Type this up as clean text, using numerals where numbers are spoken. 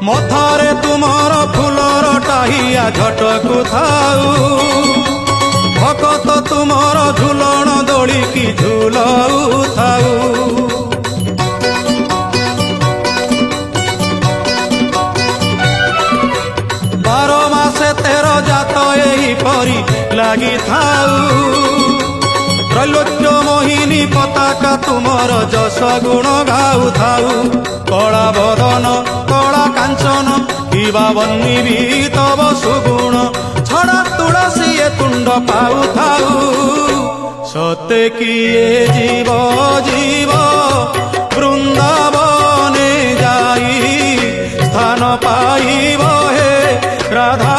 मथारे तुमर फुलर टाहिया झटकु थाऊ भकत तुमर झुलण दोली की झुलाऊ थाऊ। 12 मासे 13 जात एही परी लागी थाऊ त्रैलोक्य मोहिनी पताका तुमर जस गुण गाऊ थाऊ। कला बदन कला कांचन किबा बन्नी भी तब सुगुण छड़ा तुलसी ए तुंड पाऊ थाऊ। सते किए जीव जीव वृंदावने जाई स्थान पाइब हे राधा